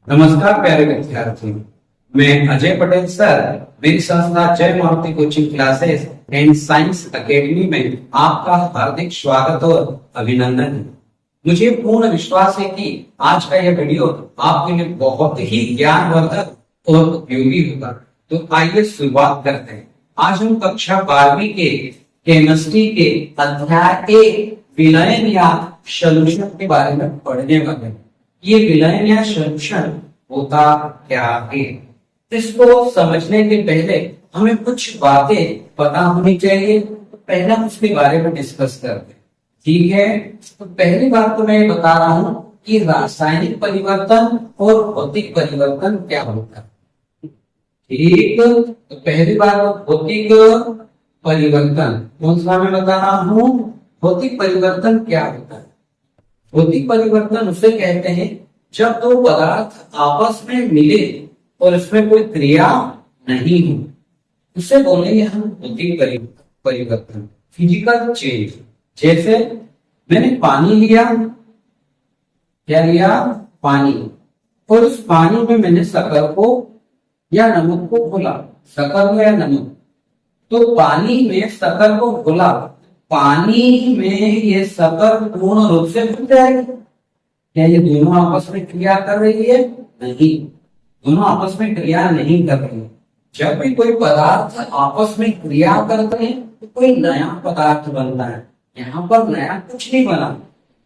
नमस्कार प्यारे विद्यार्थी। मैं अजय पटेल सर, मेरी संस्था जय Maruti coaching classes and science academy में आपका हार्दिक स्वागत और अभिनंदन है। मुझे पूर्ण विश्वास है कि आज का यह वीडियो आपके लिए बहुत ही ज्ञानवर्धक और उपयोगी होगा। तो आइए शुरुआत करते हैं। आज हम कक्षा 12वीं के केमिस्ट्री के अध्याय 1 विलयन या सॉल्यूशन के बारे में पढ़ने वाले हैं। ये विलयन या सॉल्यूशन होता क्या है, इसको समझने के पहले हमें कुछ बातें पता होनी चाहिए। पहले हम उसके बारे में डिस्कस करते हैं, ठीक है। तो पहली बात तो मैं बता रहा हूं कि रासायनिक परिवर्तन और भौतिक परिवर्तन क्या होता है, ठीक। तो पहली बात भौतिक परिवर्तन कौन सा मैं बता रहा हूं। भौतिक परिवर्तन क्या होता है? भौतिक परिवर्तन उसे कहते हैं जब दो पदार्थ आपस में मिले और इसमें कोई क्रिया नहीं हो, उसे बोलेंगे हम भौतिक परिवर्तन, फिजिकल चेंज। जैसे मैंने पानी लिया, क्या लिया? पानी, और उस पानी में मैंने शक्कर को या नमक को घोला, शक्कर या नमक। तो पानी में शक्कर को घोला, पानी में ये शक्कर पूर्ण रूप से घुल जाएगी। क्या ये दोनों आपस में क्रिया कर रही है? नहीं, दोनों आपस में क्रिया नहीं कर रही है। जब भी कोई पदार्थ आपस में क्रिया करते हैं तो कोई नया पदार्थ बनता है। यहाँ पर नया कुछ नहीं बना।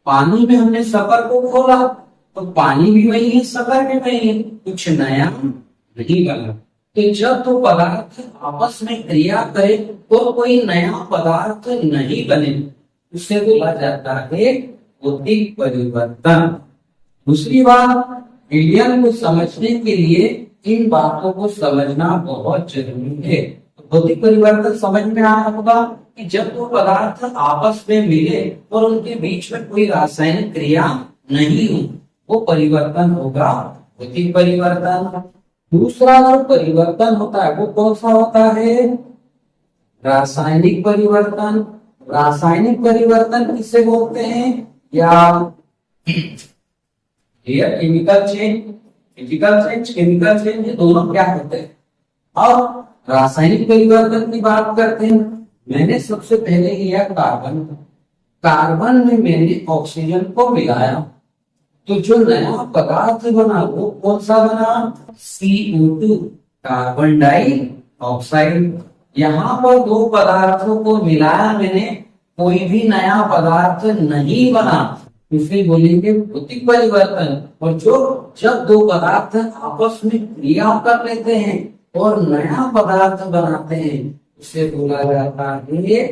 पानी में हमने शक्कर को घोला तो पानी भी वही है, शक्कर भी वही है, कुछ नया नहीं बना। तो जब दो पदार्थ आपस में क्रिया करे तो कोई नया पदार्थ नहीं बने, उसे बोला जाता है भौतिक परिवर्तन। दूसरी बात, विलयन को समझने के लिए इन बातों को समझना बहुत जरूरी है। भौतिक परिवर्तन समझ में आया होगा कि जब दो पदार्थ आपस में मिले और उनके बीच में कोई रासायनिक क्रिया नहीं हो, वो परिवर्तन होगा भौतिक परिवर्तन। दूसरा जो परिवर्तन होता है वो कौन सा होता है? रासायनिक परिवर्तन। रासायनिक परिवर्तन किसे बोलते हैं? या chemical change, physical change, chemical change, ये दोनों क्या होते हैं। अब रासायनिक परिवर्तन की बात करते हैं। मैंने सबसे पहले लिया कार्बन। कार्बन में मैंने ऑक्सीजन को मिलाया तो जो नया पदार्थ बना वो कौन सा बना? CO2, carbon dioxide. यहाँ पर दो पदार्थों को मिलाया मैंने, कोई भी नया पदार्थ नहीं बना, इसे बोलेंगे भौतिक परिवर्तन। और जो जब दो पदार्थ आपस में क्रिया कर लेते हैं और नया पदार्थ बनाते हैं, उसे बोला जाता है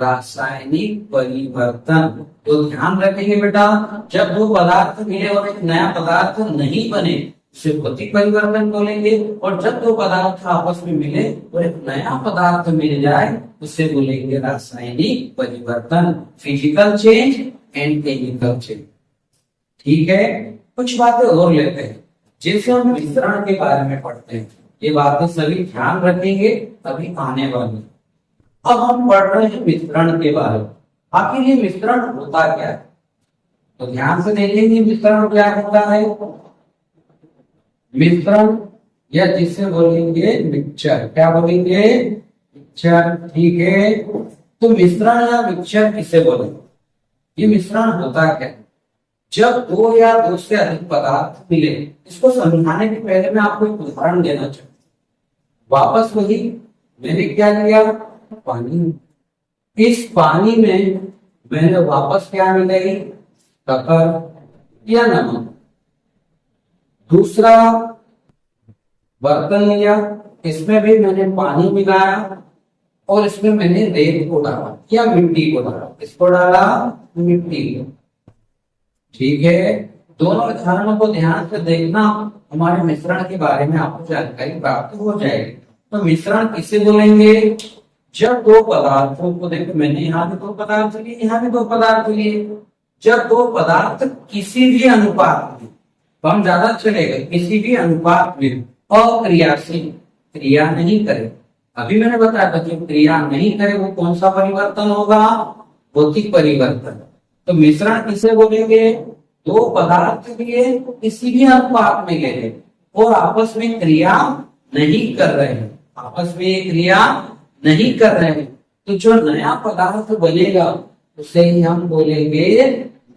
रासायनिक परिवर्तन। तो ध्यान रखेंगे बेटा, जब दो पदार्थ मिले और एक नया पदार्थ नहीं बने, उसे भौतिक परिवर्तन बोलेंगे। और जब दो पदार्थ आपस में मिले और एक नया पदार्थ मिल जाए, उसे बोलेंगे रासायनिक परिवर्तन, physical change and chemical change, ठीक है। कुछ बातें और लेते हैं, जैसे हम मिश्रण के बारे में पढ़ते हैं। ये बातें सभी ध्यान रखेंगे, अभी आने वाली। अब हम पढ़ रहे हैं मिश्रण के बारे में। आखिर ये मिश्रण होता क्या है? तो ध्यान से देखेंगे मिश्रण क्या होता है। मिश्रण या जिसे बोलेंगे मिक्सचर, क्या बोलेंगे? मिक्सचर, ठीक है। तो मिश्रण या मिक्सचर किसे बोलेंगे? ये मिश्रण होता क्या है? जब दो या दो से अधिक पदार्थ मिले। इसको समझाने के पहले मैं आपको एक उदाहरण देना चाहूंगा। वापस वही, मैंने क्या लिया? पानी। इस पानी में मैंने वापस क्या मिलाई? शक्कर या नमक। दूसरा बर्तन लिया, इसमें भी मैंने पानी मिलाया और इसमें मैंने रेत को डाला या मिट्टी को डाला। इसको डाला, मिट्टी को, ठीक है। दोनों उदाहरणों को ध्यान से देखना, हमारे मिश्रण के बारे में आपको जानकारी प्राप्त हो जाएगी। तो मिश्रण किसे बोलेंगे? जब दो पदार्थों को, देखो मैंने यहाँ भी दो पदार्थ लिए, यहाँ भी दो पदार्थ लिए। जब दो पदार्थ किसी भी अनुपात में, तो हम ज्यादा चलेगा, किसी भी अनुपात में अक्रियाशील, क्रिया नहीं करे। अभी मैंने बताया था कि क्रिया नहीं करे वो कौन सा परिवर्तन होगा? भौतिक परिवर्तन। तो मिश्रण किसे बोलेंगे? दो पदार्थ लिए किसी भी अनुपात में ले लें और आपस में क्रिया नहीं कर रहे हैं, आपस में क्रिया नहीं कर रहे हैं, तो जो नया पदार्थ बनेगा उसे ही हम बोलेंगे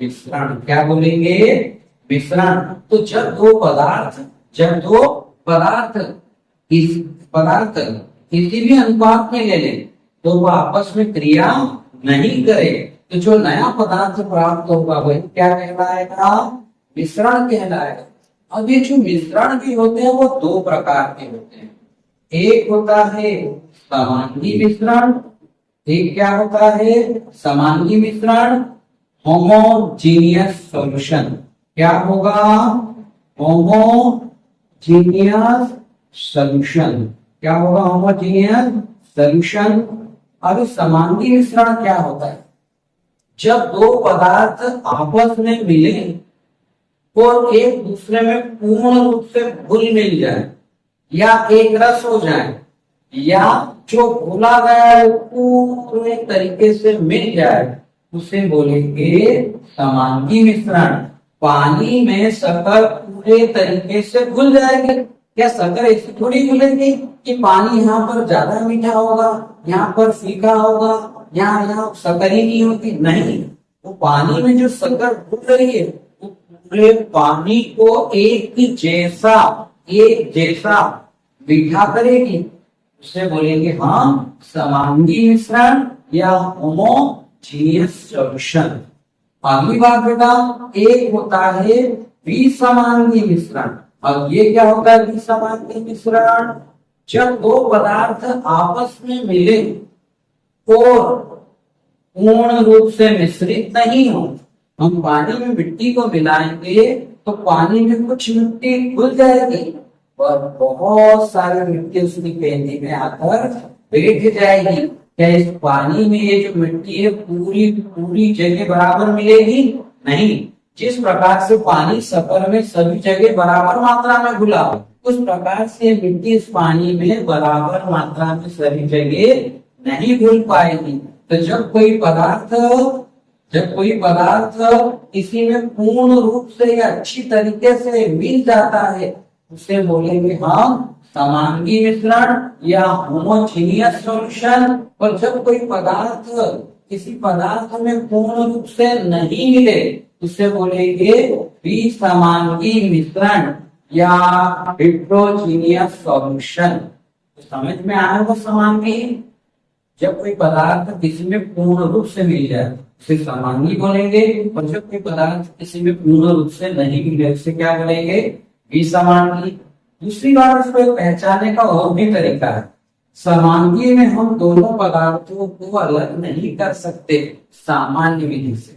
मिश्रण। क्या बोलेंगे? मिश्रण। तो जब दो पदार्थ इस पदार्थ किसी भी अनुपात में ले लें तो वह आपस में क्रिया नहीं करे, तो जो नया पदार्थ प्राप्त होगा वही क्या कहलाएगा? मिश्रण कहलाएगा। अब ये जो मिश्रण भी होते हैं वो दो प्रकार के होते हैं। एक होता है समांगी मिश्रण, एक क्या होता है? समांगी मिश्रण। Homogeneous solution. क्या होगा? Homogeneous solution. क्या होगा? Homogeneous solution. अब समांगी मिश्रण क्या होता है? जब दो पदार्थ आपस में मिले और एक दूसरे में पूर्ण रूप से घुल मिल जाए या एक रस हो जाए या जो घोला गया है पूरे तरीके से मिल जाए उसे बोलेंगे समांगी मिश्रण। पानी में शक्कर पूरे तरीके से घुल जाएगी। क्या शक्कर ऐसी थोड़ी घुलेगी कि पानी यहाँ पर ज्यादा मीठा होगा, यहाँ पर फीका होगा, यहाँ शक्कर ही नहीं होगी? नहीं, वो पानी में जो शक्कर घुल रही है वो पूरे पानी को एक जैसा मीठा करेगी, उसे बोलेंगे हम समांगी मिश्रण या होमोजीनियस सॉल्यूशन। अगली बात बेटा, एक होता है विसमांगी मिश्रण। अब ये क्या होता है विसमांगी मिश्रण? जब दो पदार्थ आपस में मिले और पूर्ण रूप से मिश्रित नहीं हो, हम पानी में मिट्टी को मिलाएंगे तो पानी में कुछ मिट्टी घुल जाएगी और बहुत सारी मिट्टी उसकी पेंदी में आकर बैठ जाएगी। क्या इस पानी में ये जो मिट्टी है पूरी जगह बराबर मिलेगी? नहीं। जिस प्रकार से पानी शक्कर में सभी जगह बराबर मात्रा में घुला उस प्रकार से मिट्टी इस पानी में बराबर मात्रा में सभी जगह नहीं घुल पाएगी। तो जब कोई पदार्थ किसी में पूर्ण रूप से या अच्छी तरीके से मिल जाता है उसे बोलेंगे हम समांगी मिश्रण या होमोजीनियस सॉल्यूशन। और जब कोई पदार्थ किसी पदार्थ में पूर्ण रूप से नहीं मिले उसे बोलेंगे विसमांगी मिश्रण या हेट्रोजीनियस सॉल्यूशन। समझ में आया वो समांगी? जब कोई पदार्थ किसी में पूर्ण रूप से मिल जाए उसे समांगी बोलेंगे, और जब कोई पदार्थ किसी में पूर्ण रूप से नहीं मिले उसे क्या बोलेंगे? विसमांगी। दूसरी बात, इसको पहचानने का और भी तरीका है। समांगी में हम दोनों पदार्थों को अलग नहीं कर सकते सामान्य विधि से।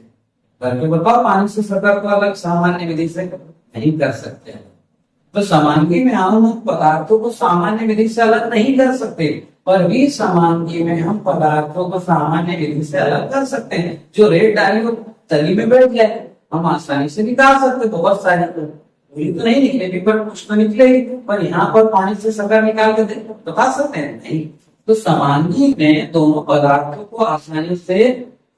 करके बताओ, पानी से शक्कर को अलग सामान्य विधि से नहीं कर सकते। तो समांगी में हम पदार्थों को सामान्य विधि से अलग नहीं कर सकते, पर विसमांगी में हम पदार्थों को सामान्य विधि से अलग कर सकते हैं। जो रेत डाली वो तली में बैठ जाए हम आसानी से निकाल सकते। बहुत सारी तो नहीं निकलेगी पर कुछ तो निकलेगी, पर यहाँ पर पानी से शक्कर निकाल के बता सकते हैं? नहीं। तो समांगी में दोनों पदार्थों को आसानी से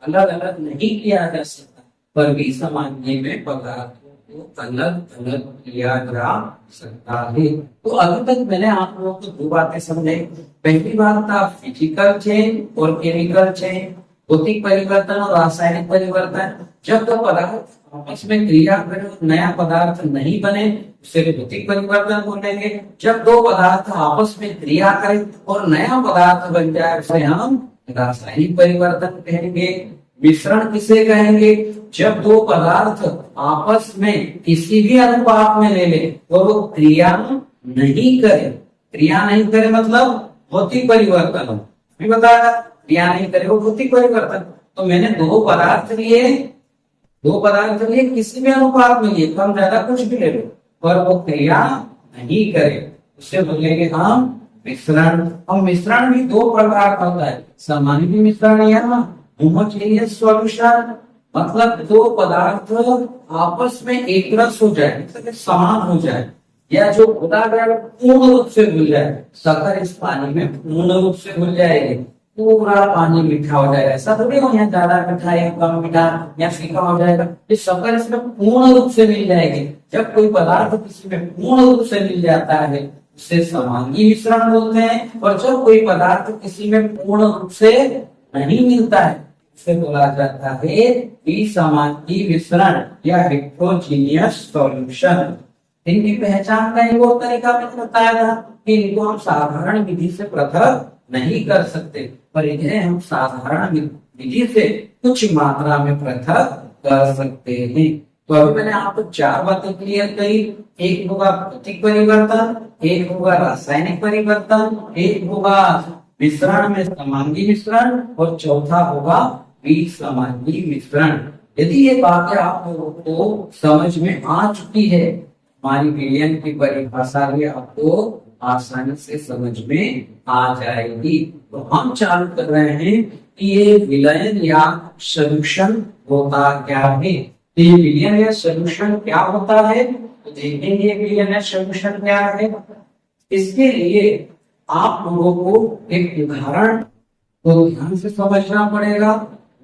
अलग अलग नहीं किया जा सकता, पर विसमांगी में पदार्थों को अलग अलग किया जा सकता है। तो अभी तक मैंने आप लोगों को दो बातें समझाई। पहली बात था फिजिकल चेंज और केमिकल चेंज, भौतिक परिवर्तन और रासायनिक परिवर्तन। जब दो पदार्थ आपस में क्रिया करें नया पदार्थ नहीं बने उसे भौतिक परिवर्तन बोलेंगे। जब दो पदार्थ आपस में क्रिया करें और नया पदार्थ बन जाए उसे हम रासायनिक परिवर्तन कहेंगे। मिश्रण किसे कहेंगे? जब दो पदार्थ आपस में किसी भी अनुपात में ले ले और वो क्रिया नहीं करे मतलब भौतिक परिवर्तन हो। भी बताया क्रिया नहीं करे वो भौतिक परिवर्तन। तो मैंने दो पदार्थ लिए किसी भी अनुपात में लिए, कम ज्यादा कुछ भी ले लो, पर वो क्रिया नहीं करे उसे बोलेंगे हम मिश्रण। और मिश्रण भी दो प्रकार का होता है, समांगी मिश्रण या होमोजीनियस सॉल्यूशन। मतलब दो पदार्थ आपस में एक रस हो जाए, समान हो जाए, या जो घुला गया पूर्ण रूप से घुल जाए। शक्कर इस पानी में पूर्ण रूप से घुल जाएगी पूरा पानी मीठा हो जाएगा। ऐसा थोड़ी हो यहाँ ज्यादा मीठा या कम मीठा या फीका हो जाएगा। ये शक्कर इसमें पूर्ण रूप से मिल जाएगी। जब कोई पदार्थ किसी में पूर्ण रूप से मिल जाता है उसे समांगी मिश्रण बोलते हैं, और जब कोई पदार्थ किसी में पूर्ण रूप से नहीं मिलता है उसे बोला जाता है विसमांगी मिश्रण या हेट्रोजीनियस सॉल्यूशन। इनकी पहचान का एक और तरीका मैंने बताया था कि इनको हम साधारण विधि से पृथक नहीं कर सकते, पर इन्हें हम साधारण विधि से कुछ मात्रा में पृथक कर सकते हैं। तो अभी मैंने आपको 4 बातें क्लियर करी। एक होगा भौतिक परिवर्तन, एक होगा रासायनिक परिवर्तन, एक होगा मिश्रण में समांगी मिश्रण, और चौथा होगा विसमांगी मिश्रण। यदि ये बातें आप लोगों को समझ में आ चुकी है, हमारी विलयन की परिभाषा भी आपको आसानी से समझ में आ जाएगी। तो हम चालू कर रहे हैं कि ये विलयन या सॉल्यूशन होता क्या है। तो ये विलयन या सॉल्यूशन क्या होता है, तो देखेंगे विलयन या सॉल्यूशन क्या है। इसके लिए आप लोगों को एक उदाहरण को ध्यान से समझना पड़ेगा।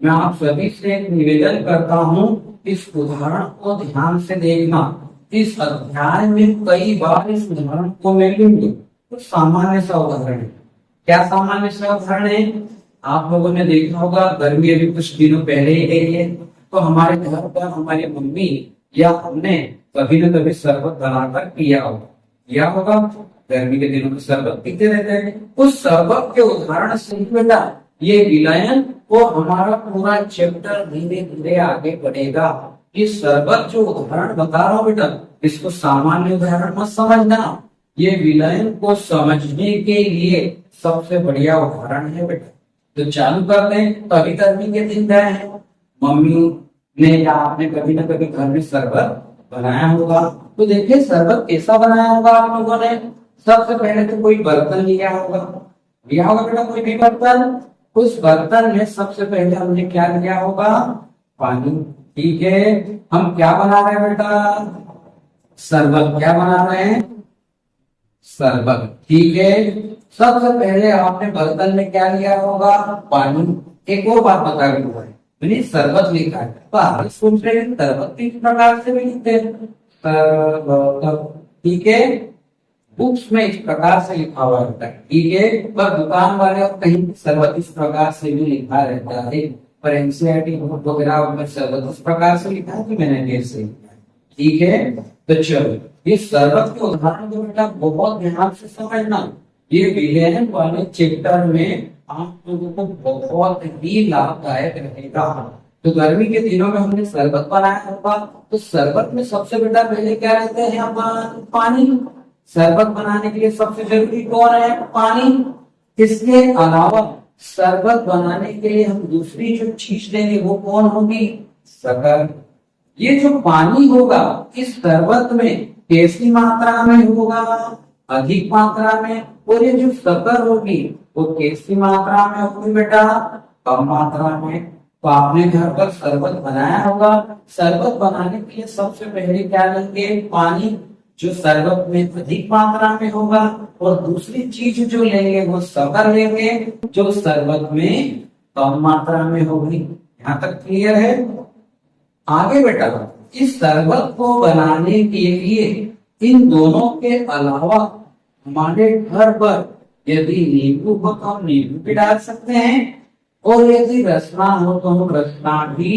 मैं आप सभी से एक निवेदन करता हूँ, इस उदाहरण को ध्यान से देखना। इस अध्याय में कई बार इस उदाहरण को मिलेंगे। तो सामान्य सा उदाहरण है। क्या सामान्य सा उदाहरण है? आप लोगों ने देखा होगा, गर्मी अभी कुछ दिनों पहले ही गई है, तो हमारे घर पर हमारी मम्मी या हमने कभी न कभी शरबत बनाकर पिया होगा। गर्मी के दिनों में शरबत पीते रहते हैं। उस शरबत के उदाहरण से बेटा ये विलयन और हमारा पूरा चैप्टर धीरे धीरे आगे बढ़ेगा। इस शरबत जो उदाहरण बता रहा हूँ बेटा, इसको सामान्य उदाहरण मत समझना। ये विलयन को समझने के लिए सबसे बढ़िया उदाहरण है बेटा। तो चालू करते हैं। तो अभी गर्मी के दिन गए हैं, मम्मी ने या आपने कभी ना कभी घर में शरबत बनाया होगा। तो देखिए शरबत कैसा बनाया होगा आप लोगों ने। सबसे पहले तो कोई बर्तन लिया होगा बेटा, कोई भी बर्तन। उस बर्तन में सबसे पहले हमने क्या लिया होगा, पानी। ठीक है, हम क्या बना रहे हैं बेटा, शरबत। क्या बना रहे हैं, शरबत। ठीक है, सबसे पहले आपने बर्तन में क्या लिया होगा, पानी। एक और बात बता रही हूँ, मैंने शरबत लिखा है तो आप सोच रहे हैं शरबत भी इस प्रकार से भी लिखते हैं, ठीक है। बुक्स में इस प्रकार से लिखा हुआ रहता है, ठीक है, पर दुकान वाले और कहीं शरबत इस प्रकार से भी लिखा रहता है, पर एनसीईआरटी वगैरह में शरबत इस प्रकार से लिखा है कि मैंने देर से लिखा है, ठीक है। तो चलो ये शरबत के उदाहरण को बेटा बहुत ध्यान से समझना। ये विलयन वाले चैप्टर में आप लोगों को बहुत ही लाभदायक रहेगा। तो गर्मी के दिनों में हमने शरबत बनाया होगा, तो शरबत में सबसे बेटा पहले क्या रहते हैं, पानी। शरबत बनाने के लिए सबसे जरूरी कौन है, पानी। इसके अलावा शरबत बनाने के लिए हम दूसरी जो चीज लेंगे वो कौन होगी, शक्कर। ये जो पानी होगा इस शरबत में कैसी मात्रा में होगा, अधिक मात्रा में, और ये जो शक्कर होगी वो कैसी मात्रा में होगी बेटा, कम मात्रा में। तो आपने घर पर शरबत बनाया होगा, शरबत बनाने के लिए सबसे पहले क्या लेंगे, पानी, जो शरबत में अधिक मात्रा में होगा, और दूसरी चीज जो लेंगे वो शक्कर लेंगे जो शरबत में कम मात्रा में होगी। यहाँ तक क्लियर है। आगे बेटा इस शरबत को बनाने के लिए इन दोनों के अलावा हमारे घर पर यदि नींबू हो तो हम नींबू भी डाल सकते हैं, और यदि रसना हो तो हम रसना भी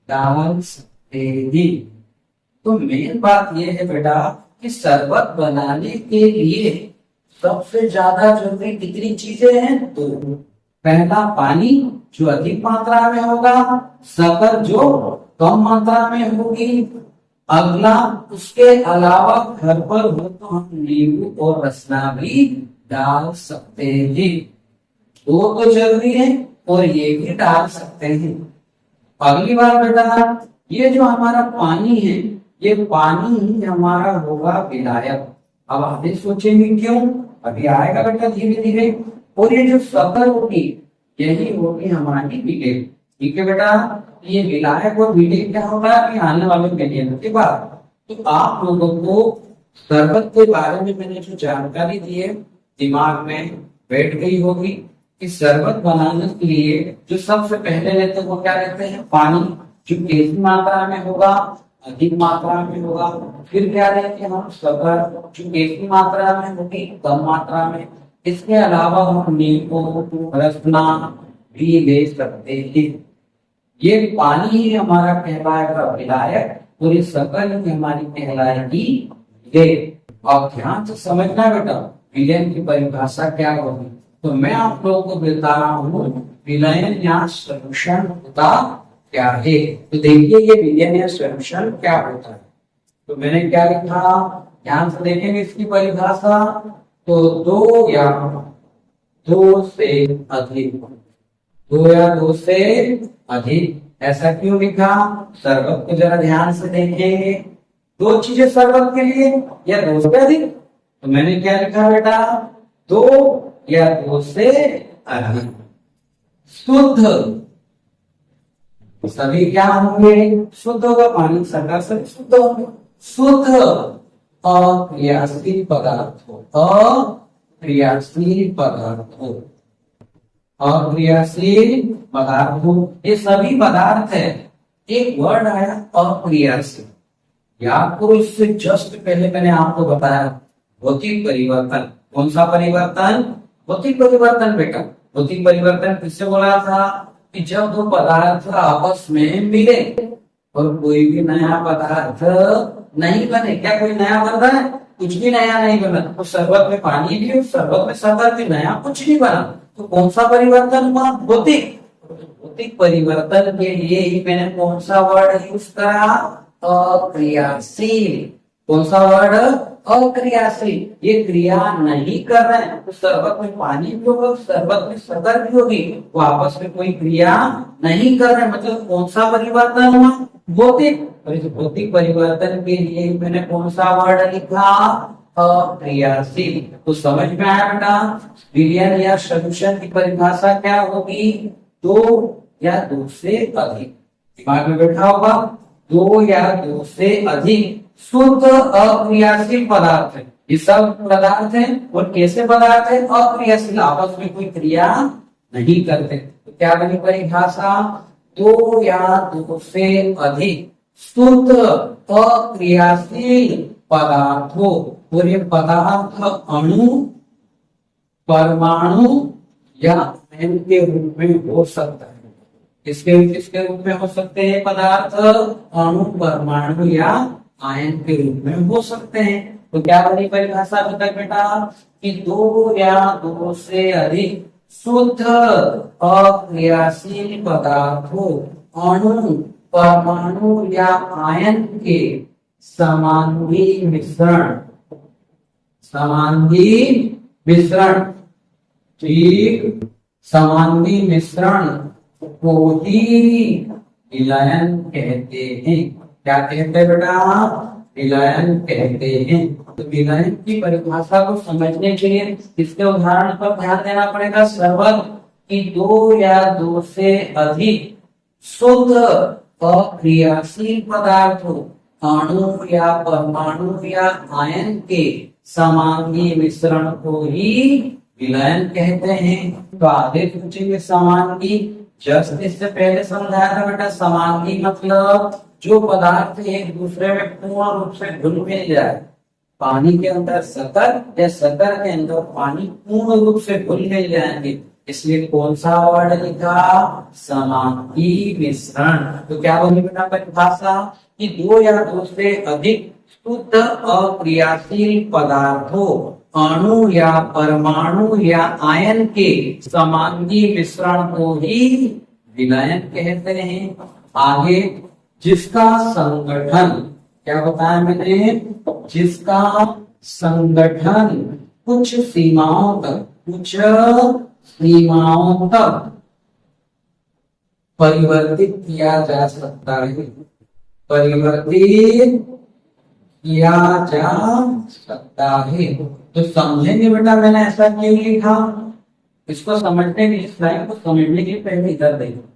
डाल सकते हैं। तो मेन बात यह है बेटा कि शरबत बनाने के लिए सबसे ज्यादा जरूरी कितनी चीजें हैं, तो पहला पानी जो अधिक मात्रा में होगा, शक्कर जो कम मात्रा में होगी, अगला उसके अलावा घर पर हो तो हम नींबू और रसना भी डाल सकते हैं। वो तो जरूरी है और ये भी डाल सकते हैं। अगली बार बेटा ये जो हमारा पानी है ये पानी ही हमारा होगा विलायक। अब आप सोचेंगे क्यों, अभी आएगा बेटा धीरे धीरे। और ये जो शक्कर होगी यही होगी हमारी विलेय, ठीक है बेटा। ये विलायक और विलेय क्या होगा कि आने वाले विलयन के बाद। तो आप लोगों को शरबत के बारे में मैंने जो जानकारी दी है दिमाग में बैठ गई होगी। कि शरबत बनाने के लिए जो सबसे पहले लेते हैं वो क्या लेते हैं, पानी, जो कैसी मात्रा में होगा, अधिक मात्रा में होगा। फिर क्या लेंगे हम, शक्कर, जो कैसी मात्रा में होगी, कम मात्रा में। इसके अलावा हम नींबू, रसना भी ले सकते हैं। ये पानी ही हमारा कहलाएगा विलायक और ये शक्कर ही हमारी कहलाएगी विलेय। और ध्यान से समझना बेटा, विलयन की परिभाषा क्या होगी। तो मैं आप लोगों को बता रहा हूँ विलयन या संरक्षण होता क्या है। तो देखिए ये विलयन या संरक्षण क्या होता है। तो मैंने क्या लिखा, ध्यान से देखेंगे इसकी परिभाषा। तो दो या दो से अधिक, दो या दो से अधिक, ऐसा क्यों लिखा, शरबत को जरा ध्यान से देखेंगे। दो चीजें शरबत के लिए या दो से अधिक, तो मैंने क्या लिखा बेटा, दो या दो से अधिक। शुद्ध, सभी क्या होंगे, शुद्ध होगा, पानी शक्कर से शुद्ध होंगे। शुद्ध अक्रियाशील पदार्थों, अक्रियाशील पदार्थों, अक्रियाशील पदार्थों, ये सभी पदार्थ है। एक वर्ड आया अक्रियाशील, याद करो, इससे जस्ट पहले मैंने आपको बताया भौतिक परिवर्तन। कौन सा परिवर्तन, भौतिक परिवर्तन बेटा। भौतिक परिवर्तन किससे बोला था कि जब दो पदार्थ आपस में मिले और कोई भी नया पदार्थ नहीं बने। क्या कोई नया बन रहा है, कुछ भी नया नहीं बना। तो शरबत में पानी भी और शरबत में शक्कर भी, नया कुछ नहीं बना। तो कौन सा परिवर्तन हुआ, भौतिक। भौतिक परिवर्तन के लिए ही मैंने कौन सा वर्ड यूज करा, अक्रियाशील। कौन सा वर्ड, अक्रियाशील। ये क्रिया नहीं कर रहे हैं, तो शरबत में पानी भी होगा, शरबत में शक्कर भी होगी, वो आपस में कोई क्रिया नहीं कर रहे, मतलब कौन सा परिवर्तन हुआ, भौतिक। और इस भौतिक परिवर्तन के लिए मैंने कौन सा वर्ड लिखा, अक्रियाशील। तो समझ में आया बेटा, विलयन या सॉल्यूशन की परिभाषा क्या होगी, दो या दो से अधिक। दिमाग में बैठा होगा, दो या दो से अधिक शुद्ध अक्रियाशील पदार्थ है। ये सब पदार्थ है और कैसे पदार्थ है, अक्रियाशील, आपस में कोई क्रिया नहीं करते। तो क्या बनी परिभाषा, दो या दो से अधिक शुद्ध अक्रियाशील पदार्थों। और ये पदार्थ अणु, परमाणु या आयन के रूप में हो सकता है। किसके रूप में हो सकते हैं पदार्थ, अणु, परमाणु या आयन के रूप में हो सकते हैं। तो क्या बनी परिभाषा बता बेटा, कि दो या दो से अधिक शुद्ध अक्रियाशील पदार्थों, अणु, परमाणु या आयन के समांगी मिश्रण, समांगी मिश्रण, ठीक, समांगी मिश्रण को ही विलयन कहते हैं। क्या कहते हैं बेटा, विलयन कहते हैं। तो विलयन की परिभाषा को समझने के लिए इसके उदाहरण पर ध्यान देना पड़ेगा। शरबत की दो या दो से अधिक शुद्ध अक्रियाशील पदार्थों, अणु या परमाणु या आयन के समांगी मिश्रण को ही विलयन कहते हैं। तो आगे पूछेंगे समांगी, जस्ट इससे पहले समझाया था बेटा, समांगी मतलब जो पदार्थ एक दूसरे में पूर्ण रूप से घुल मिल जाए। पानी के अंदर शक्कर या शक्कर के अंदर पानी पूर्ण रूप से घुल मिल जाएंगे, इसलिए कौन सा वर्ड लिखा, समांगी मिश्रण। तो क्या बोली बेटा परिभाषा, कि दो या दो से अधिक शुद्ध अक्रियाशील पदार्थों, अणु या परमाणु या आयन के समांगी मिश्रण को ही विलयन कहते हैं। आगे, जिसका संगठन, क्या बताया मैंने, जिसका संगठन कुछ सीमाओं तक, कुछ सीमाओं तक परिवर्तित किया जा सकता है, परिवर्तित किया जा सकता है। तो समझेंगे बेटा मैंने ऐसा क्यों लिखा, इसको समझने के लिए, इस लाइन को समझने के लिए पहले इधर देखो।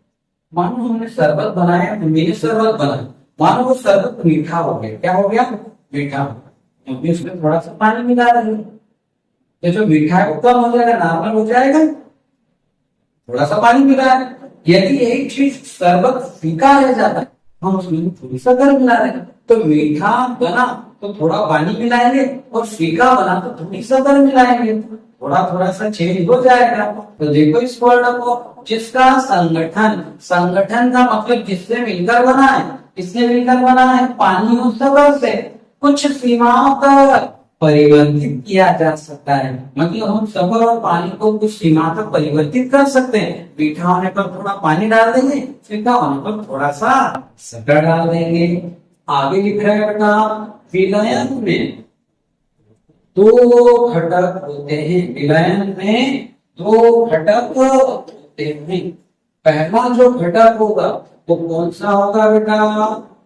मानो हमने शरबत बनाया, मेरे शरबत बना, मानो वो शरबत मीठा हो गया। क्या हो गया, मीठा, क्योंकि उसमें थोड़ा सा पानी मिला रहे, तो जो मीठा है वो कम हो जाएगा, नॉर्मल हो जाएगा। थोड़ा सा पानी मिलाएं। यदि एक चीज शरबत फीका रह जाता है, हम उसमें थोड़ी सा गर्म मिला रहे हैं। तो मीठा बना तो थोड़ा पानी मिलाएंगे, और फीका बना तो थोड़ी सा गर्म मिलाएंगे, थोड़ा थोड़ा सा चेंज हो जाएगा। तो देखो इस वर्ड को, जिसका संगठन, संगठन का मतलब जिससे मिलकर बना है, किससे मिलकर बना है, पानी और शक्कर से कुछ सीमाओं तक परिवर्तित किया जा सकता है। मतलब हम शक्कर और पानी को कुछ सीमा तक परिवर्तित कर सकते हैं। मीठा होने पर थोड़ा पानी डाल देंगे, फीका होने पर थोड़ा सा शक्कर डाल देंगे। आगे लिख रहा है बेटा, विलयन में दो घटक होते हैं। विलयन में दो घटक होते हैं। पहला जो घटक होगा वो कौन सा होगा बेटा,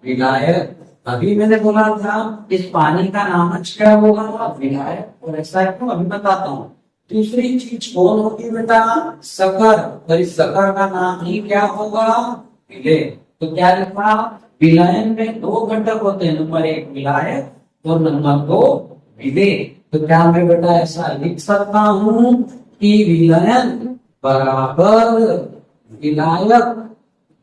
विलायक। अभी मैंने बोला था इस पानी का नाम क्या होगा, विलायक। और ऐसा क्यों, अभी बताता हूँ। दूसरी चीज कौन होगी बेटा, शक्कर। और इस शक्कर का नाम ही क्या होगा, विलय। तो क्या लिखा, विलयन में दो घटक होते हैं, नंबर एक विलायक और नंबर दो विलय। तो क्या मैं बेटा ऐसा लिख सकता हूँ कि विलयन बराबर विलायक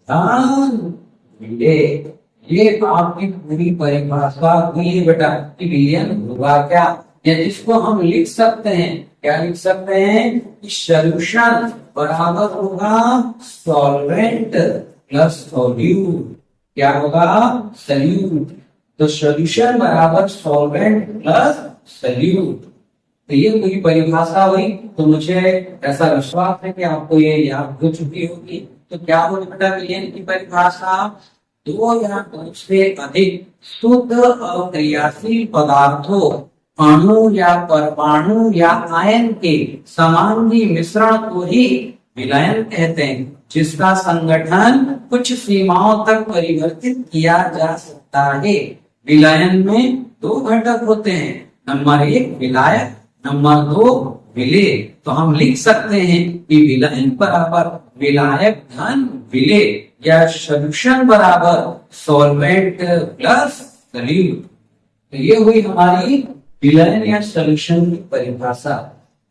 धन विलय। ये आपकी पूरी परिभाषा हुई बेटा कि विलयन होगा क्या, या जिसको हम लिख सकते हैं, क्या लिख सकते हैं कि सॉल्यूशन बराबर होगा सॉल्वेंट प्लस सॉल्यूट। क्या होगा, सॉल्यूट। तो सॉल्यूशन बराबर सॉल्वेंट प्लस सॉल्यूट। तो ये पूरी परिभाषा हुई। तो मुझे ऐसा विश्वास है कि आपको ये याद हो चुकी होगी। तो क्या होगी बेटा विलयन की परिभाषा, दो या दो से अधिक शुद्ध अक्रियाशील पदार्थों, अणु या परमाणु या आयन के समांगी मिश्रण को ही विलयन कहते हैं, जिसका संगठन कुछ सीमाओं तक परिवर्तित किया जा सकता है। विलयन में दो घटक होते हैं, नंबर एक विलायक, नंबर दो विलय। तो हम लिख सकते हैं कि विलयन बराबर विलायक धन विलय, या सॉल्यूशन बराबर सॉल्वेंट प्लस सॉल्यूट। तो ये हुई हमारी विलयन या सॉल्यूशन की परिभाषा।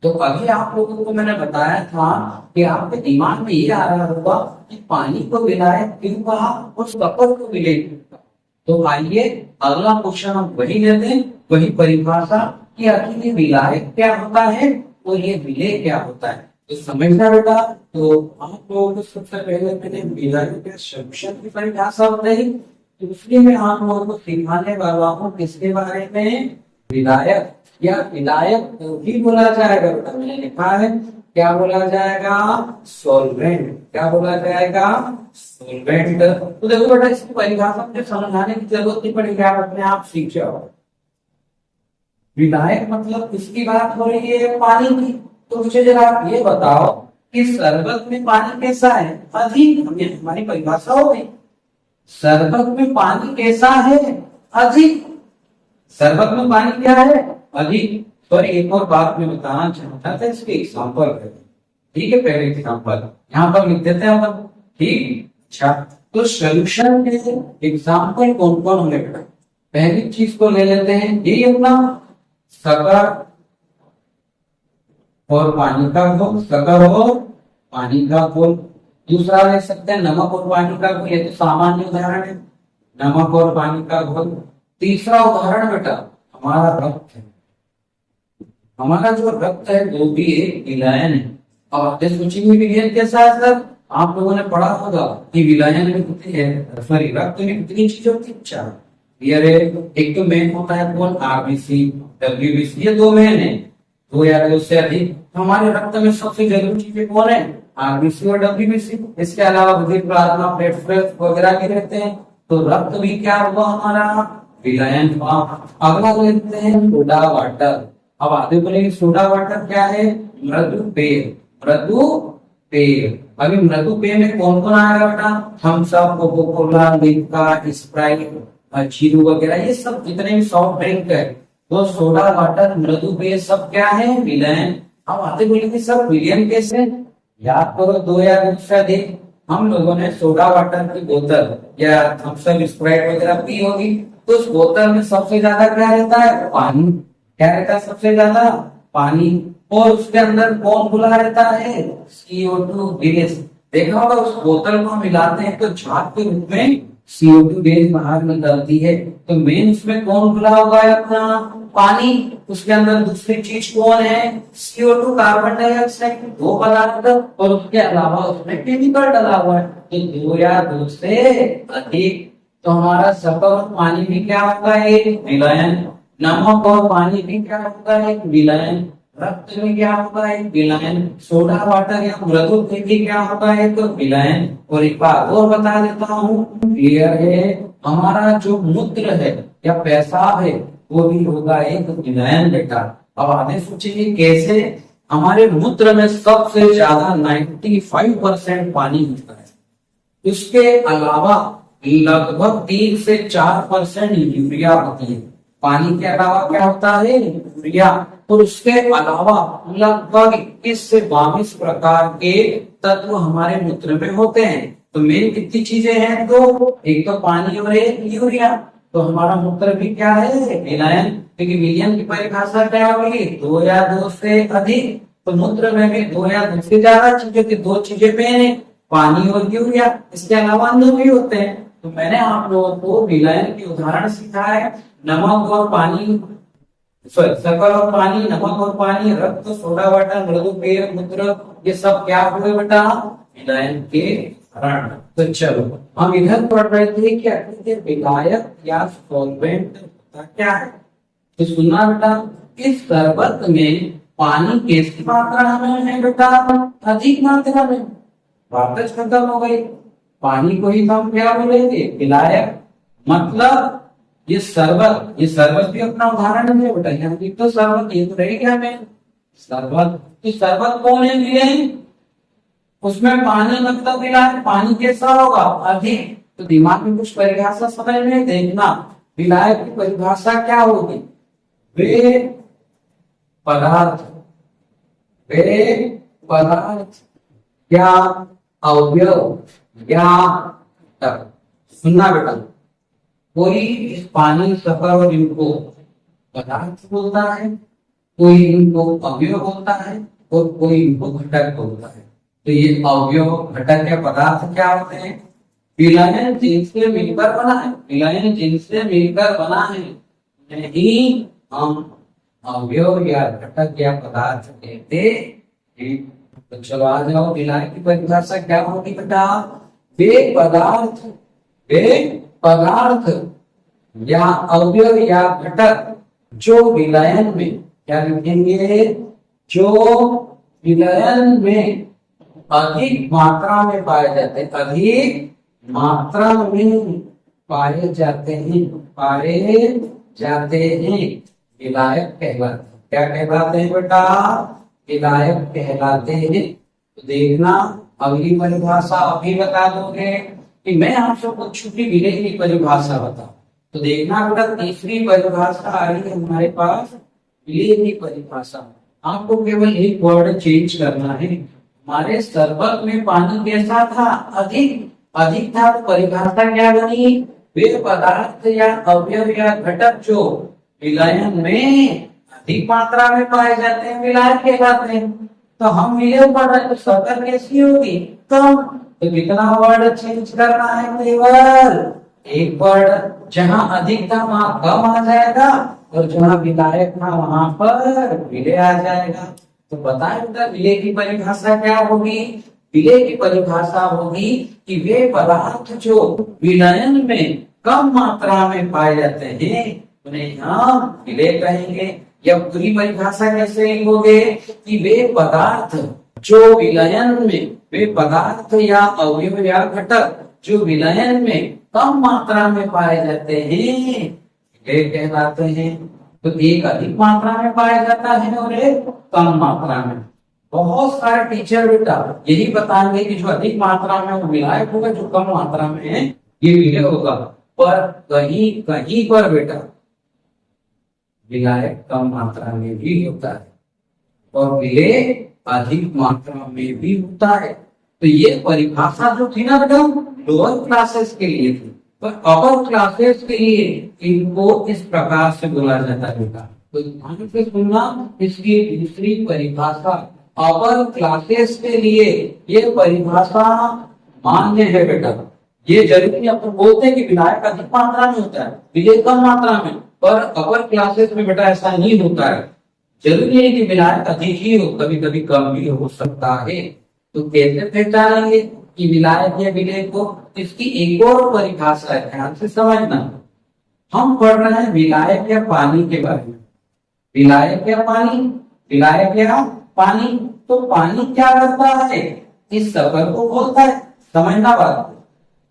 तो अभी आप लोगों को मैंने बताया था कि आपके दिमाग में ये आ रहा होगा कि पानी को विलायक क्यों कहा और शक्कर को विलय क्यों कहा। तो आइए अगला क्वेश्चन हम वही लेते हैं, वही परिभाषा कि आखिर ये विलायक क्या होता है और ये विलय क्या होता है। तो समझना बेटा। तो आप लोगों को सबसे पहले मैंने विलयन या सॉल्यूशन की परिभाषा बताई। दूसरी में आप लोगों को सिखाने वाला हूँ किसके बारे में, विलायक या विलायक को भी बोला जाएगा बेटा। मैंने लिखा है क्या बोला जाएगा, सॉल्वेंट। क्या बोला जाएगा, सॉल्वेंट। तो देखो बेटा इसकी परिभाषा मुझे समझाने की जरूरत नहीं पड़ेगी, आप अपने आप सीख जाओ। विलायक मतलब किसकी बात हो रही है, पानी की। तो मुझे जरा आप ये बताओ कि शरबत में पानी कैसा है, अधिक। हमारी परिभाषा हो गई, शरबत में पानी कैसा है, अधिक। शरबत में पानी क्या है, अधिक। तो एक और बात मैं बताना चाहता था, इसके एग्जाम्पल है, ठीक है। पहले एग्जाम्पल यहाँ पर लिख देते हैं हम, ठीक। अच्छा, तो सॉल्यूशन के एग्जाम्पल कौन कौन होंगे बेटा। पहली चीज को ले लेते हैं, यही अपना शक्कर और पानी का घोल, शक्कर और पानी का घोल। दूसरा ले सकते हैं नमक और पानी का घोल, ये तो सामान्य उदाहरण है, नमक और पानी का घोल। तीसरा उदाहरण बेटा हमारा रक्त है। हमारा जो रक्त है वो भी एक विलयन है। और सोचिए विलयन कैसा है सर, आप लोगों ने पढ़ा होगा कि विलयन में कितनी है, सॉरी रक्त में कितनी चीजें होती है, चार। एक तो मेन होता है कौन, आरबीसी, डब्ल्यूबीसी, ये दो मेन है, दो या उससे अधिक। हमारे रक्त में सबसे जरूरी चीजें कौन है, आरबीसी और डब्ल्यूबीसी। इसके अलावा विभिन्न प्लाज्मा, प्लेटलेट्स वगैरह भी रहते हैं। तो रक्त भी क्या होगा हमारा, विलयन। अगला लेते हैं सोडा वाटर। अब आगे बोलेंगे सोडा वाटर क्या है, मृदु पेय। मृदु पेय, अभी मृदु पेय में कौन कौन आएगा बेटा, Thums Up, Coca Cola, Limca, Sprite, zero वगैरह, ये सब जितने भी सॉफ्ट ड्रिंक है वो सोडा वाटर, मृदु पेय सब क्या है, विलयन। अब आते बोलेंगे सब विलयन कैसे, याद करो दो या उससे अधिक। हम लोगों ने सोडा वाटर की बोतल या थम्स अप, स्प्राइट वगैरह पी होगी, तो उस बोतल में सबसे ज्यादा क्या रहता है, पानी। क्या रहता है सबसे ज्यादा, पानी। और उसके अंदर कौन घुला रहता है, CO2 गैस। देखा होगा उस बोतल को मिलाते हैं तो झाग के रूप में CO2 गैस बाहर निकलती है। तो मेन उसमें कौन घुला होगा है अपना पानी, उसके अंदर दूसरी चीज कौन है, CO2 कार्बन डाइऑक्साइड, दो पदार्थ, और उसके अलावा उसमें केमिकल डला हुआ है। तो दो या दो से अधिक, तो हमारा सफर और पानी भी क्या होता है, विलयन। नमक और पानी भी क्या होता है, विलयन। रक्त में क्या होता है, विलयन। सोडा वाटर या मृदु में भी क्या होता है, तो विलयन। और एक बात और बता देता हूँ, क्लियर है, हमारा जो मूत्र है या पेशाब है वो भी होगा एक विलयन बेटा। अब आगे सोचिए कैसे, हमारे मूत्र में सबसे ज्यादा 95% पानी होता है, इसके अलावा लगभग 3 से 4% यूरिया होती है। पानी के अलावा क्या होता है, यूरिया। और उसके अलावा लगभग 21 से 22 प्रकार के तत्व हमारे मूत्र में होते हैं। तो मेन कितनी चीजें हैं, तो एक तो पानी और एक यूरिया। तो हमारा मूत्र भी क्या है, विलयन, क्योंकि विलयन की परिभाषा क्या होगी, दो या दो से अधिक। तो मूत्र में भी दो या दो से ज्यादा चीजों की दो चीजें मेन है, पानी और यूरिया। इसके अलावा अन्य भी होते हैं। तो मैंने आप लोगों को विलयन की उदाहरण सिखाया, नमक और पानी, शक्कर और पानी, नमक और पानी, रक्त, सोडा वाटर, मृदु पेय, मूत्र, ये सब क्या हुए बेटा, विलयन के उदाहरण। तो चलो हम इधर पढ़ रहे थे क्या कहते हैं, विलायक या सॉल्वेंट होता क्या है। तो सुनना बेटा, इस शरबत में पानी कैसी मात्रा में है बेटा, अधिक मात्रा में। बात खत्म हो गई, पानी को ही हम क्या बोलेंगे, विलायक। मतलब ये शरबत भी अपना उदाहरण है बेटा, यहाँ भी तो शरबत, ये तो रहेगा हमें शरबत। तो शरबत कौन है, उसमें पानी मतलब विलायक। पानी कैसा होगा, अधिक। तो दिमाग में कुछ परिभाषा समझ में देखना, विलायक की परिभाषा क्या होगी, वे पदार्थ या अवयव या घटक। सुनना बेटा, कोई इस पानी, शक्कर और इनको पदार्थ बोलता है, कोई इनको अवयव बोलता है, और कोई इनको घटक बोलता है। तो ये अवयव, घटक या पदार्थ क्या होते हैं, विलयन जिनसे मिलकर बना है, विलयन जिनसे मिलकर बना है, नहीं हम अवयव या घटक या पदार्थ कहते हैं। तो चलो आ जाओ, विलयन की परिभाषा क्या होगी बेटा, वे पदार्थ या अवयव या घटक जो विलयन में, क्या लिखेंगे, जो विलयन में अधिक मात्रा में पाए जाते हैं, अधिक मात्रा में पाए जाते हैं, विलायक कहलाते हैं। क्या कहलाते हैं बेटा, विलायक कहलाते हैं। तो देखना, अगली परिभाषा अभी बता दोगे कि मैं आपसे कुछ छुट्टी विलय की परिभाषा बताऊं। तो देखना बेटा, तीसरी परिभाषा आ रही है हमारे पास, विलय की परिभाषा। आपको केवल एक वर्ड चेंज करना है। हमारे शरबत में पानी कैसा था, अधिक था। तो परिभाषा क्या बनी, वे पदार्थ या अवयव या घटक जो विलयन में अधिक मात्रा में पाए जाते हैं, विलायक कहलाते हैं। तो हम विलय पढ़ रहे, तो शक्कर कैसी होगी, कम। तो कितना वर्ड चेंज करना है, केवल एक वर्ड। जहां अधिक था वहां कम आ जाएगा, और जहां विलायक था वहां पर विलय आ जाएगा। तो बताएं बेटा, विलय की परिभाषा क्या होगी, विलय की परिभाषा होगी कि वे पदार्थ जो विलयन में कम मात्रा में पाए जाते हैं उन्हें हम विलय कहेंगे। या पूरी परिभाषा कैसे लिखोगे कि वे पदार्थ जो विलयन में, वे पदार्थ या अवयव या घटक जो विलयन में कम मात्रा में पाए जाते हैं, वे कहलाते हैं। तो एक अधिक मात्रा में पाया जाता है और एक कम मात्रा में। बहुत सारे टीचर बेटा यही बताएंगे कि जो अधिक मात्रा में वो विलायक होगा, जो कम मात्रा में है ये विलय होगा। पर कहीं कहीं पर बेटा विलायक कम मात्रा में भी होता है और विलय अधिक मात्रा में भी होता है। तो ये परिभाषा जो थी ना बेटा, लोअर क्लासेस के लिए थी, पर अपर क्लासेस के लिए इनको इस प्रकार से बोला जाता है बेटा। तो ध्यान से सुनना, इसकी दूसरी परिभाषा अपर क्लासेस के लिए ये परिभाषा मान्य है बेटा। ये जरूरी अपन बोलते हैं कि विलायक अधिक मात्रा में होता है, विलेय कम मात्रा में, पर अपर क्लासेस में बेटा ऐसा नहीं होता है। जरूरी है कि विलायक अधिक ही हो, कभी कभी कम भी हो सकता है। तो कैसे पहचानेंगे कि विलायक या विलेय को? इसकी एक और परिभाषा है, ध्यान से समझना। हम पढ़ रहे हैं विलायक या पानी के बारे में। विलायक या पानी, विलायक या पानी। तो पानी क्या करता है? इस सफर को बोलता है, समझना बात।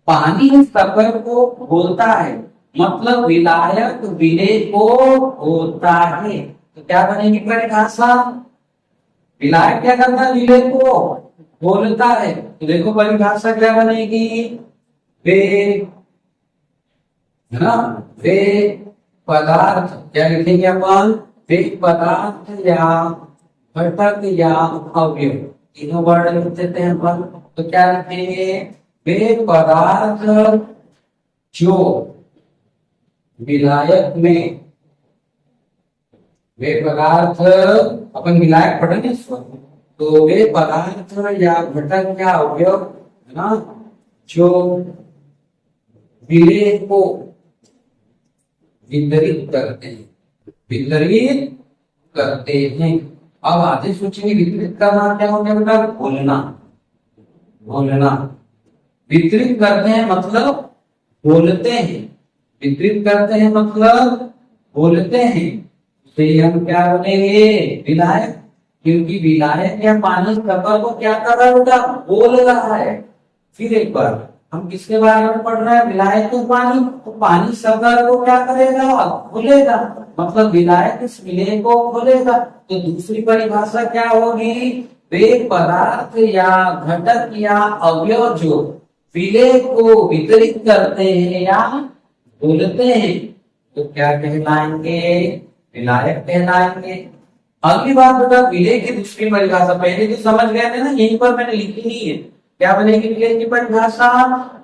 पानी इस सफर को बोलता है, मतलब विलायक विलेय को बोलता है। तो क्या बनेगी परिभाषा? विलायक क्या करता है? विलेय को बोलता है। तो देखो परिभाषा क्या बनेगी? वे, है ना, वे पदार्थ, क्या लिखेंगे अपन? वे पदार्थ या घटक या अवयव, तीनों वर्ड लिख देते हैं अपन। तो क्या लिखेंगे? वे पदार्थ जो विलायक में, वे पदार्थ, अपन विलायक पढ़ेंगे इसको, तो वे पदार्थ या घटक या अवयव, है ना, जो विलेय को वितरित करते हैं, वितरित करते हैं। अब आधे सोचेंगे वितरित करना क्या हो गया बेटा? बोलना, बोलना। वितरित करते हैं मतलब बोलते हैं, वितरित करते हैं मतलब बोलते हैं। तो हम क्या बोलेंगे? विलायक, क्योंकि विलायक या पानी सफर को क्या कर रहा है बेटा? बोल रहा है। फिर एक बार हम किसके बारे में पढ़ रहे हैं? विलायक तो पानी, तो पानी सफर को क्या करेगा? बोलेगा, मतलब विलायक इस विलेय को बोलेगा। तो दूसरी परिभाषा क्या होगी? वे पदार्थ या घटक या अवयव जो विलेय को वितरित करते हैं या बोलते हैं, तो क्या कहलाएंगे? विलायक कहलाएंगे। अगली बात बेटा, विलेय की दूसरी परिभाषा पहले जो समझ गए थे ना, यहीं पर मैंने लिखी नहीं है। क्या बनेगी विलेय की परिभाषा?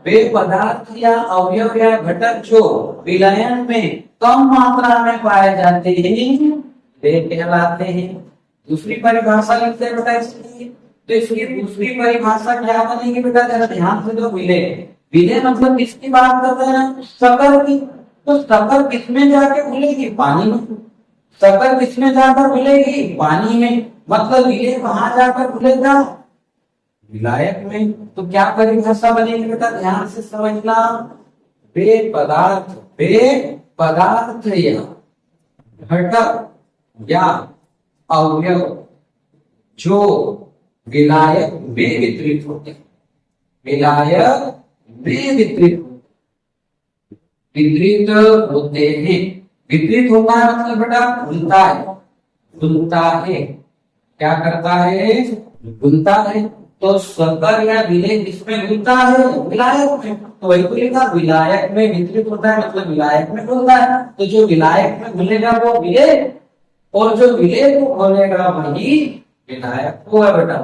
वे पदार्थ या अवयव या घटक जो विलयन में कम मात्रा में पाए जाते हैं, वे कहलाते हैं। दूसरी परिभाषा लिखते हैं बेटा इसकी। तो इसकी दूसरी परिभाषा क्या बनेगी बेटा? जरा ध्यान से दो। विलेय, विलेय मतलब किसकी बात कर रहे हैं? सकर की। तो सकर किसमें जाके घुलेगी? पानी में। सकर किसमें जाकर घुलेगी? पानी में। मतलब विलेय कहाँ जाकर घुलेगा? विलायक में। तो क्या परिभाषा बनेगी बेटा? ध्यान से समझना। वे पदार्थ, वे पदार्थ या घटक या अवयव जो विलायक में वितरित होते हैं, विलायक में वितरित होते हैं। वितरित होता है मतलब बेटा घुलता है, घुलता है। क्या करता है? घुलता है। तो सकर या विलेय किसमें घुलता है? विलायक में। तो वही तो लिखा, विलायक में वितरित होता है मतलब विलायक में घुलता है। तो जो विलायक में घुलेगा वो विलेय, और जो विलेय को घोलेगा वही विलायक को है बेटा।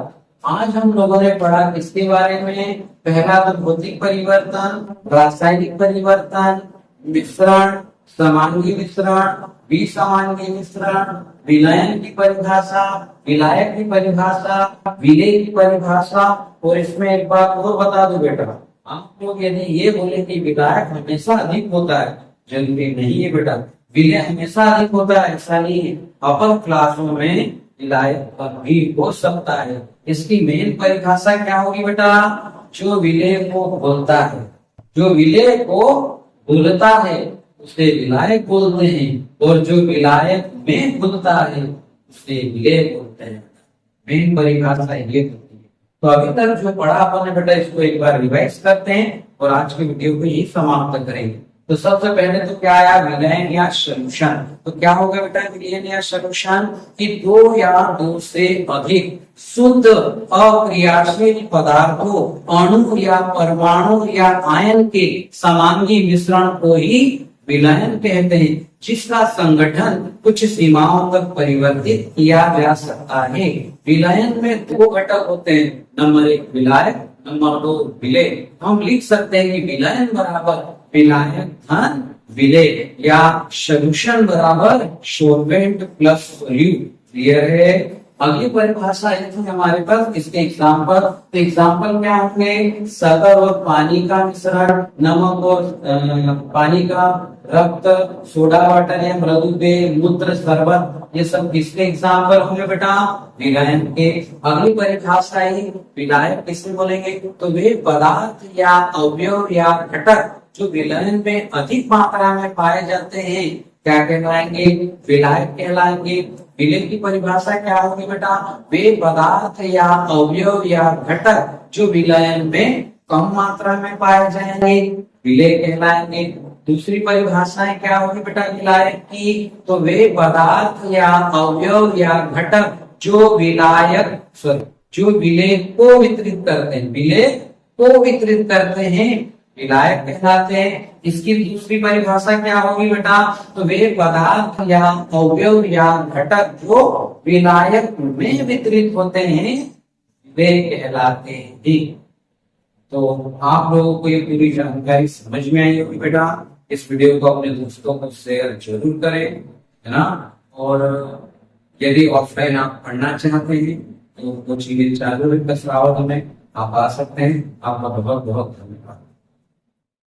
आज हम लोगों ने पढ़ा किसके बारे में? पहला तो भौतिक परिवर्तन, रासायनिक परिवर्तन, मिश्रण, समांगी मिश्रण, विसमांगी मिश्रण, विलयन की परिभाषा, विलायक की परिभाषा, विलेय की परिभाषा। और इसमें एक बात और बता दो बेटा, आप लोग यदि ये बोले कि विलायक हमेशा अधिक होता है, जरूरी नहीं है बेटा। विलेय हमेशा अधिक होता है ऐसा नहीं है। अपर क्लासों में विलायक भी हो सकता है। इसकी मेन परिभाषा क्या होगी बेटा? जो विलेय को बोलता है, जो विलेय को बोलता है उसे विलायक बोलते हैं, और जो विलायक में बोलता है उसे विलेय बोलते हैं। मेन परिभाषा ये होती है। तो अभी तक जो पढ़ा अपन ने बेटा, इसको एक बार रिवाइज करते हैं और आज की वीडियो को यही समाप्त करेंगे। तो सबसे पहले तो क्या आया? विलयन या सॉल्यूशन। तो क्या होगा बेटा विलयन या सॉल्यूशन? कि दो या दो से अधिक शुद्ध अक्रियाशील पदार्थों, अणु या परमाणु या आयन के समांगी मिश्रण को ही विलयन कहते हैं, जिसका संगठन कुछ सीमाओं तक परिवर्तित किया जा सकता है। विलयन में दो घटक होते हैं, नंबर एक विलायक, नंबर दो विलेय। हम लिख सकते हैं कि विलयन बराबर विलायक धन विलेय या सोल्यूशन बराबर सोलवेंट प्लस सोल्यूट। क्लियर है। अगली परिभाषा है थी हमारे पास इसके एग्जाम्पल। तो एग्जाम्पल क्या होंगे? शक्कर और पानी का मिश्रण, नमक और पानी का रक्त, सोडा वाटर या मृदु पेय, मूत्र, शरबत, ये सब किसके एग्जाम्पल होंगे बेटा? विलायक के। अगली परिभाषा है विलायक किसे बोलेंगे? तो वे पदार्थ या अवयव या घटक जो विलयन में अधिक मात्रा में पाए जाते हैं क्या कहलाएंगे? विलायक कहलाएंगे। विलय की परिभाषा क्या होगी बेटा? वे पदार्थ या अवयव या घटक जो विलयन में कम मात्रा में पाए जाएंगे, विलय कहलाएंगे। दूसरी परिभाषाएं क्या होगी बेटा विलायक की? तो वे पदार्थ या अवयव या घटक जो जो विलय को वितरित करते हैं, विलय को वितरित करते हैं, विलायक कहलाते हैं। इसकी दूसरी परिभाषा क्या होगी बेटा? तो वे पदार्थ या अवयव या घटक जो विलायक में वितरित होते हैं, वे कहलाते हैं। तो आप लोगों को ये पूरी जानकारी समझ में आई होगी बेटा। इस वीडियो को अपने दोस्तों को शेयर जरूर करें, है ना। और यदि ऑफलाइन आप पढ़ना चाहते हैं तो कोचिंग चालू है, 10 में आप आ सकते हैं। आपका बहुत बहुत धन्यवाद।